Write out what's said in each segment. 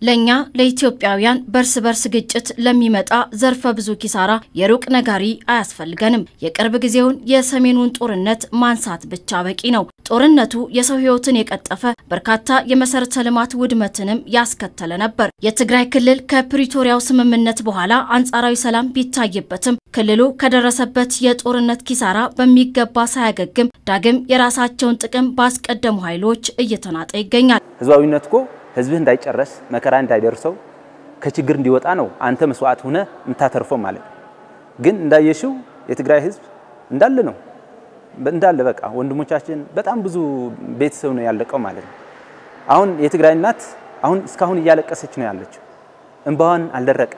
ለኛ ለኢትዮጵያውያን በርስ ግጭት ለሚመጣ ዘርፈ ብዙ ኪሳራ የሩቅ ነጋሪ አያስፈልገንም። የቅርብ ጊዜውን የሰሜኑን ጦርነት ማንሳት ብቻ በቂ ነው። ጦርነቱ የሰው ህይወትን የቀጠፈ በርካታ የመሰረተ ልማት ውድመትንም ያስከተለ ነበር። የትግራይ ክልል ከፕሪቶሪያው ስምምነት በኋላ አንጻራዊ ሰላም ቢታይበትም ክልሉ ከደረሰበት የጦርነት ኪሳራ በሚገባ ሳያገግም ዳግም የራሳቸውን ጥቅም ባስቀደሙ ኃይሎች እየተናጠ ይገኛል። ህዝባዊነትኮ ህዝብ እንዳይጨረስ መከራ እንዳይደርሰው ከችግር እንዲወጣ ነው አንተ መስዋዕት ሆነ እንታተርፈው ማለት ግን እንዳየሽው የትግራይ ህዝብ እንዳለ ነው እንዳለ በቃ ወንድሞቻችን በጣም ብዙ ቤተሰብ ነው ያለቀው ማለት ነው። አሁን የትግራይ እናት አሁን እስካሁን እያለቀሰች ነው ያለችው እንባዋን አልደረቀ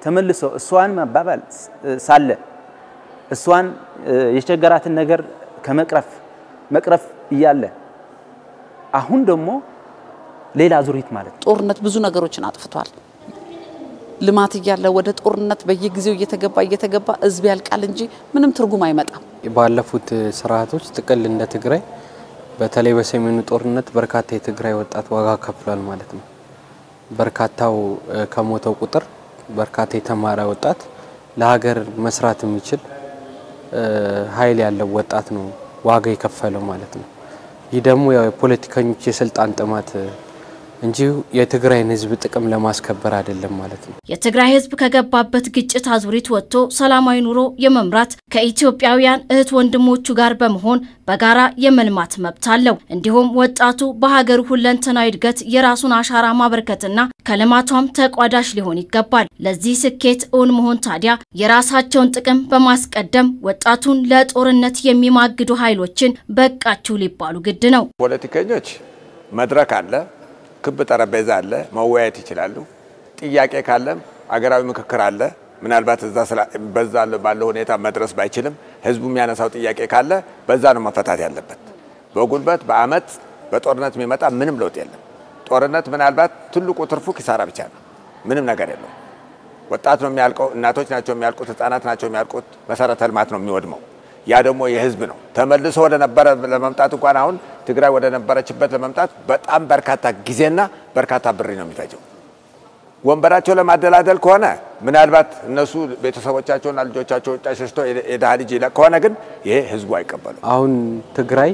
ተመልሶ እሷን ማባባል ሳለ እሷን የቸገራትን ነገር መቅረፍ ይያለ አሁን ደግሞ ሌላ ዙሪት ማለት ጦርነት ብዙ ነገሮችን አጥፍቷል። ልማት ይያለ ወደ ጦርነት በየጊዜው እየተገባ ህዝብ ያልቃል እንጂ ምንም ትርጉም አይመጣም። ባለፉት ስርዓቶች ጥቅል እንደ ትግራይ በተለይ በሰሜኑ ጦርነት በርካታ የትግራይ ወጣት ዋጋ ከፍሏል ማለት ነው። በርካታው ከሞተው ቁጥር በርካታ የተማረ ወጣት ለሀገር መስራት የሚችል ኃይል ያለው ወጣት ነው ዋጋ የከፈለው ማለት ነው። ይህ ደግሞ የፖለቲከኞች የስልጣን ጥማት እንጂ የትግራይን ህዝብ ጥቅም ለማስከበር አይደለም ማለት ነው። የትግራይ ህዝብ ከገባበት ግጭት አዙሪት ወጥቶ ሰላማዊ ኑሮ የመምራት ከኢትዮጵያውያን እህት ወንድሞቹ ጋር በመሆን በጋራ የመልማት መብት አለው። እንዲሁም ወጣቱ በሀገሩ ሁለንተናዊ እድገት የራሱን አሻራ ማበርከትና ከልማቷም ተቋዳሽ ሊሆን ይገባል። ለዚህ ስኬት እውን መሆን ታዲያ የራሳቸውን ጥቅም በማስቀደም ወጣቱን ለጦርነት የሚማግዱ ኃይሎችን በቃችሁ ሊባሉ ግድ ነው። ፖለቲከኞች መድረክ አለ ክብ ጠረጴዛ አለ መወያየት ይችላሉ። ጥያቄ ካለም አገራዊ ምክክር አለ ምናልባት በዛ ባለው ሁኔታ መድረስ ባይችልም ህዝቡ የሚያነሳው ጥያቄ ካለ በዛ ነው መፈታት ያለበት። በጉልበት በአመት በጦርነት የሚመጣ ምንም ለውጥ የለም። ጦርነት ምናልባት ትልቁ ትርፉ ኪሳራ ብቻ ነው ምንም ነገር የለም። ወጣት ነው የሚያልቀው እናቶች ናቸው የሚያልቁት ህፃናት ናቸው የሚያልቁት መሰረተ ልማት ነው የሚወድመው። ያ ደግሞ የህዝብ ነው ተመልሶ ወደ ነበረ ለመምጣት እንኳን አሁን ትግራይ ወደ ነበረችበት ለመምጣት በጣም በርካታ ጊዜና በርካታ ብር ነው የሚፈጀው። ወንበራቸው ለማደላደል ከሆነ ምናልባት እነሱ ቤተሰቦቻቸውና ልጆቻቸው ጫሽሽቶ የዳህልጅ ከሆነ ግን ይሄ ህዝቡ አይቀበለው። አሁን ትግራይ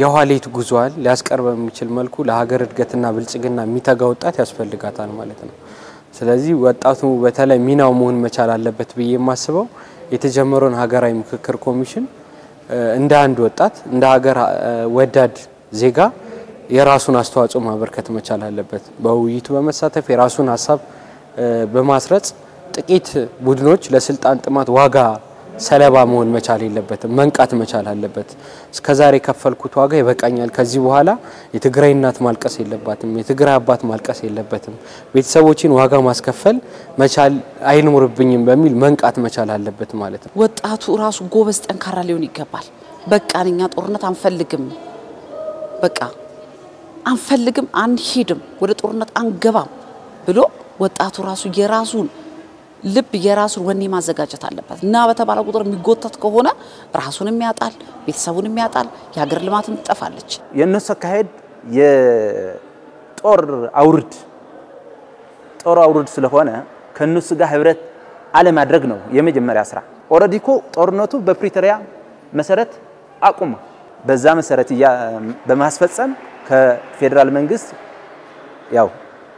የኋሊት ጉዟል ሊያስቀርብ የሚችል መልኩ ለሀገር እድገትና ብልጽግና የሚተጋ ወጣት ያስፈልጋታል ማለት ነው። ስለዚህ ወጣቱ በተለይ ሚናው መሆን መቻል አለበት ብዬ የማስበው የተጀመረውን ሀገራዊ ምክክር ኮሚሽን እንደ አንድ ወጣት እንደ ሀገር ወዳድ ዜጋ የራሱን አስተዋጽኦ ማበርከት መቻል አለበት። በውይይቱ በመሳተፍ የራሱን ሐሳብ በማስረጽ ጥቂት ቡድኖች ለስልጣን ጥማት ዋጋ ሰለባ መሆን መቻል የለበትም መንቃት መቻል አለበት። እስከዛሬ ከፈልኩት ዋጋ ይበቃኛል ከዚህ በኋላ የትግራይ እናት ማልቀስ የለባትም የትግራይ አባት ማልቀስ የለበትም ቤተሰቦችን ዋጋ ማስከፈል መቻል አይኖርብኝም በሚል መንቃት መቻል አለበት ማለት ነው። ወጣቱ ራሱ ጎበዝ ጠንካራ ሊሆን ይገባል። በቃኛ ጦርነት አንፈልግም በቃ አንፈልግም አንሄድም ወደ ጦርነት አንገባም ብሎ ወጣቱ ራሱ የራሱን ልብ የራሱን ወኔ ማዘጋጀት አለበት እና በተባለ ቁጥር የሚጎተት ከሆነ ራሱንም ያጣል ቤተሰቡንም ያጣል የሀገር ልማትም ትጠፋለች። የነሱ ካሄድ የጦር አውርድ ስለሆነ ከነሱ ጋር ህብረት አለ ማድረግ ነው የመጀመሪያ ስራ። ኦሬዲ ኮ ጦርነቱ በፕሪቶሪያ መሰረት አቁም በዛ መሰረት በማስፈጸም ከፌደራል መንግስት ያው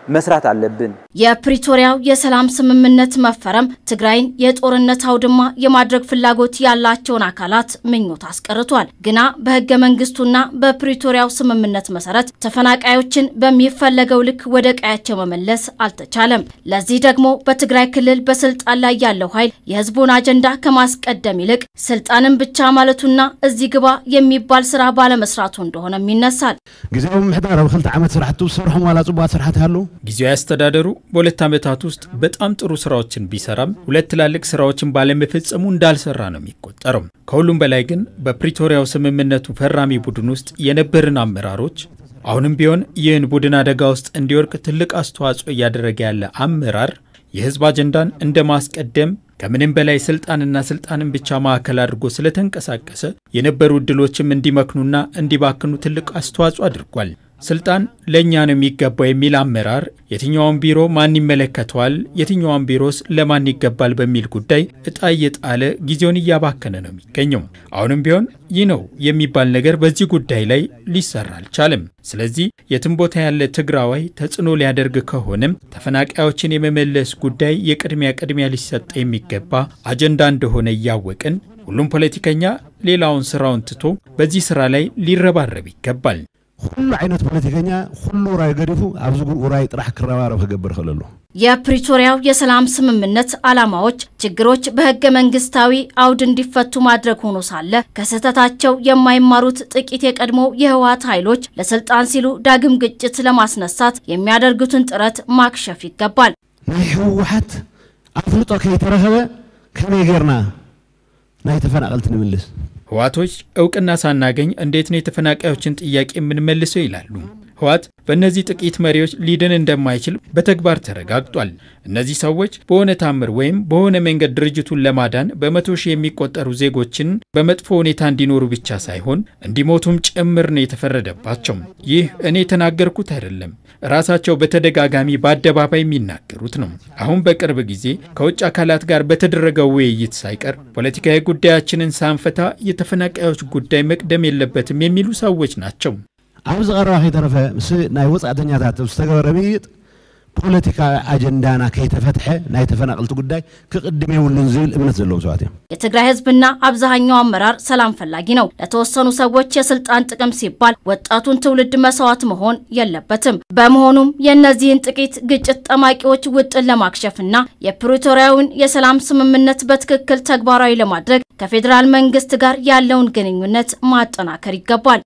መስራት አለብን። የፕሪቶሪያው የሰላም ስምምነት መፈረም ትግራይን የጦርነት አውድማ የማድረግ ፍላጎት ያላቸውን አካላት ምኞት አስቀርቷል። ግና በህገ መንግስቱና በፕሪቶሪያው ስምምነት መሰረት ተፈናቃዮችን በሚፈለገው ልክ ወደ ቀያቸው መመለስ አልተቻለም። ለዚህ ደግሞ በትግራይ ክልል በስልጣን ላይ ያለው ኃይል የህዝቡን አጀንዳ ከማስቀደም ይልቅ ስልጣንን ብቻ ማለቱና እዚህ ግባ የሚባል ስራ ባለመስራቱ እንደሆነም ይነሳል። ጊዜው ምሕዳር በ2 ዓመት ስራሕቱ ሰርሖም ዋላ ጽቡቅ ስራሕት ያለው ጊዜው ያስተዳደሩ በሁለት ዓመታት ውስጥ በጣም ጥሩ ስራዎችን ቢሰራም ሁለት ትላልቅ ስራዎችን ባለመፈጸሙ እንዳልሰራ ነው የሚቆጠረው። ከሁሉም በላይ ግን በፕሪቶሪያው ስምምነቱ ፈራሚ ቡድን ውስጥ የነበሩን አመራሮች አሁንም ቢሆን ይህን ቡድን አደጋ ውስጥ እንዲወርቅ ትልቅ አስተዋጽኦ ያደረገ ያለ አመራር የህዝብ አጀንዳን እንደማስቀደም ከምንም በላይ ስልጣንን ብቻ ማዕከል አድርጎ ስለተንቀሳቀሰ የነበሩ ድሎችም እንዲመክኑና እንዲባክኑ ትልቅ አስተዋጽኦ አድርጓል። ስልጣን ለኛ ነው የሚገባው የሚል አመራር የትኛውን ቢሮ ማን ይመለከተዋል የትኛውን ቢሮስ ለማን ይገባል በሚል ጉዳይ እጣ እየጣለ ጊዜውን እያባከነ ነው የሚገኘው። አሁንም ቢሆን ይህ ነው የሚባል ነገር በዚህ ጉዳይ ላይ ሊሰራ አልቻለም። ስለዚህ የትም ቦታ ያለ ትግራዋይ ተጽዕኖ ሊያደርግ ከሆነም ተፈናቃዮችን የመመለስ ጉዳይ የቅድሚያ ሊሰጥ የሚገባ አጀንዳ እንደሆነ እያወቅን ሁሉም ፖለቲከኛ ሌላውን ስራውን ትቶ በዚህ ስራ ላይ ሊረባረብ ይገባል። ሁሉ አይነት ፖለቲከኛ ሁሉ ራይ ገድፉ አብዙ ራይ ጥራህ ክራባረብ ከገበር ከለሉ የፕሪቶሪያው የሰላም ስምምነት ዓላማዎች ችግሮች በህገ መንግስታዊ አውድ እንዲፈቱ ማድረግ ሆኖ ሳለ ከስተታቸው የማይማሩት ጥቂት የቀድሞ የህወሓት ኃይሎች ለስልጣን ሲሉ ዳግም ግጭት ለማስነሳት የሚያደርጉትን ጥረት ማክሸፍ ይገባል። ናይ ህወሓት አፍልጦ ከይተረኸበ ከመገርና ናይ ተፈናቀልት ንምልስ ህወሓቶች እውቅና ሳናገኝ እንዴት ነው የተፈናቃዮችን ጥያቄ የምንመልሰው ይላሉ። ህወሓት በእነዚህ ጥቂት መሪዎች ሊድን እንደማይችል በተግባር ተረጋግጧል። እነዚህ ሰዎች በሆነ ታምር ወይም በሆነ መንገድ ድርጅቱን ለማዳን በመቶ ሺህ የሚቆጠሩ ዜጎችን በመጥፎ ሁኔታ እንዲኖሩ ብቻ ሳይሆን እንዲሞቱም ጭምር ነው የተፈረደባቸው። ይህ እኔ የተናገርኩት አይደለም፣ ራሳቸው በተደጋጋሚ በአደባባይ የሚናገሩት ነው። አሁን በቅርብ ጊዜ ከውጭ አካላት ጋር በተደረገው ውይይት ሳይቀር ፖለቲካዊ ጉዳያችንን ሳንፈታ የተፈናቃዮች ጉዳይ መቅደም የለበትም የሚሉ ሰዎች ናቸው። አብዝ ቀረባ ከይተረፈ ምስ ናይ ወጻእተኛታት ዝተገበረ ብይጥ ፖለቲካ አጀንዳና ከይተፈትሐ ናይ ተፈናቀልት ጉዳይ ከቅድም ይውልን ዝብል እምነት ዘለው ሰዋት የትግራይ ህዝብና አብዛኛው አመራር ሰላም ፈላጊ ነው። ለተወሰኑ ሰዎች የስልጣን ጥቅም ሲባል ወጣቱን ትውልድ መስዋዕት መሆን የለበትም። በመሆኑም የነዚህን ጥቂት ግጭት ጠማቂዎች ውጥን ለማክሸፍና የፕሪቶሪያውን የሰላም ስምምነት በትክክል ተግባራዊ ለማድረግ ከፌደራል መንግስት ጋር ያለውን ግንኙነት ማጠናከር ይገባል።